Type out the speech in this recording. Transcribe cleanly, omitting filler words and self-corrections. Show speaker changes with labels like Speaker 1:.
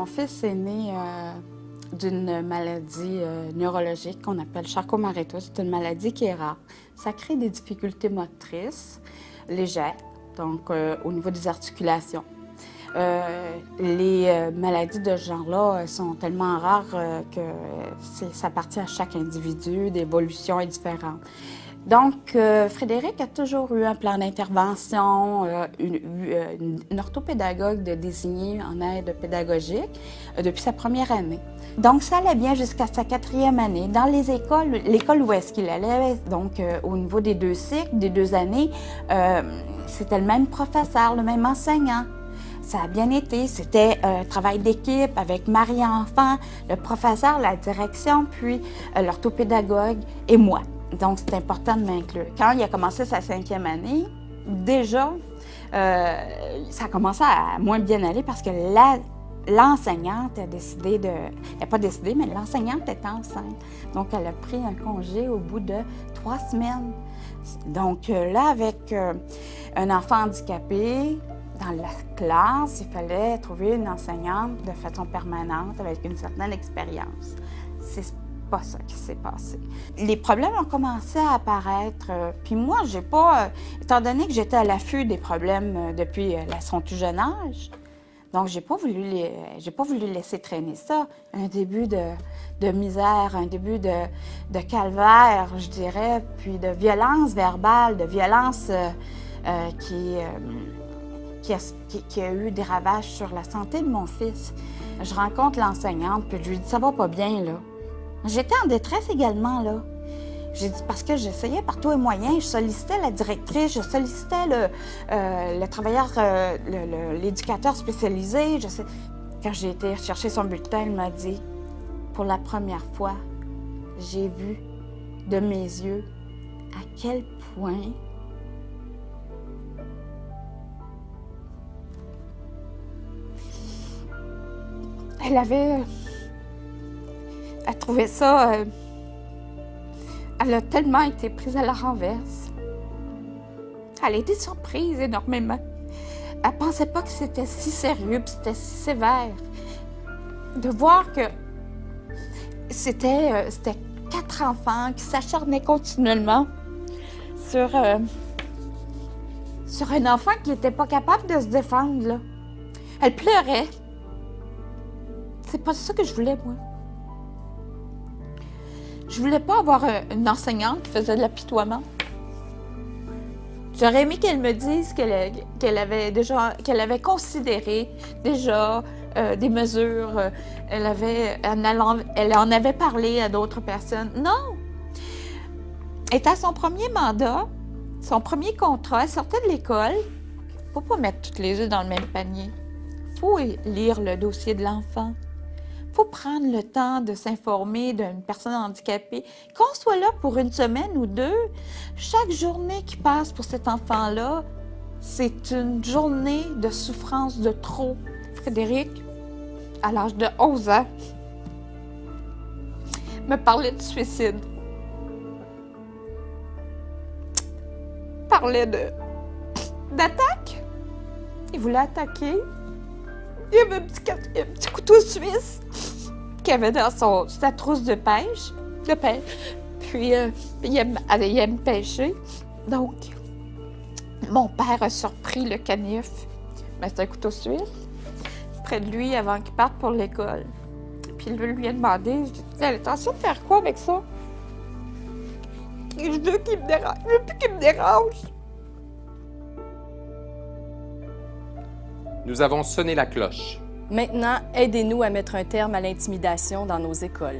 Speaker 1: Mon fils est né d'une maladie neurologique qu'on appelle Charcot-Marie-Tooth. C'est une maladie qui est rare. Ça crée des difficultés motrices légères, donc au niveau des articulations. Les maladies de ce genre-là sont tellement rares que ça appartient à chaque individu, l'évolution est différente. Donc, Frédéric a toujours eu un plan d'intervention, une orthopédagogue de désigner en aide pédagogique depuis sa première année. Donc, ça allait bien jusqu'à sa 4e année. Dans les écoles, l'école où est-ce qu'il allait, donc au niveau des 2 cycles, des 2 années, c'était le même professeur, le même enseignant. Ça a bien été. C'était un travail d'équipe avec Marie-Enfant, le professeur, la direction, puis l'orthopédagogue et moi. Donc, c'est important de m'inclure. Quand il a commencé sa 5e année, déjà, ça a commencé à moins bien aller parce que l'enseignante a décidé de... Elle n'a pas décidé, mais l'enseignante était enceinte. Donc, elle a pris un congé au bout de 3 semaines. Donc, là, avec un enfant handicapé, dans la classe, il fallait trouver une enseignante de façon permanente avec une certaine expérience. C'est pas ça qui s'est passé. Les problèmes ont commencé à apparaître, puis moi, j'ai pas... étant donné que j'étais à l'affût des problèmes depuis son tout jeune âge, donc j'ai pas voulu laisser traîner ça. Un début de misère, un début de calvaire, je dirais, puis de violence verbale, de violence qui a eu des ravages sur la santé de mon fils. Je rencontre l'enseignante, puis je lui dis « ça va pas bien, là ». J'étais en détresse également, là. J'ai dit, parce que j'essayais par tous les moyens, je sollicitais la directrice, je sollicitais le travailleur, l'éducateur spécialisé. Quand j'ai été chercher son bulletin, elle m'a dit, pour la première fois, j'ai vu de mes yeux à quel point elle trouvait ça... elle a tellement été prise à la renverse. Elle a été surprise énormément. Elle ne pensait pas que c'était si sérieux, puis c'était si sévère. De voir que c'était 4 enfants qui s'acharnaient continuellement sur un enfant qui n'était pas capable de se défendre, là. Elle pleurait. C'est pas ça que je voulais, moi. Je voulais pas avoir une enseignante qui faisait de l'apitoiement. J'aurais aimé qu'elle me dise qu'elle avait considéré déjà des mesures. Elle en avait parlé à d'autres personnes. Non! Elle était à son premier mandat, son premier contrat, elle sortait de l'école. Faut pas mettre toutes les œufs dans le même panier. Faut lire le dossier de l'enfant. Il faut prendre le temps de s'informer d'une personne handicapée. Qu'on soit là pour 1 semaine ou 2, chaque journée qui passe pour cet enfant-là, c'est une journée de souffrance de trop. Frédéric, à l'âge de 11 ans, me parlait de suicide. Parlait d'attaque. Il voulait attaquer. Il y avait un petit couteau suisse qu'il avait dans sa trousse de pêche. Puis, il aime pêcher. Donc, mon père a surpris le canif. Mais c'est un couteau suisse. Près de lui avant qu'il parte pour l'école. Puis, lui a demandé, je lui ai dit, l'intention de faire quoi avec ça? Et je veux qu'il me dérange. Je veux plus qu'il me dérange.
Speaker 2: Nous avons sonné la cloche.
Speaker 3: Maintenant, aidez-nous à mettre un terme à l'intimidation dans nos écoles.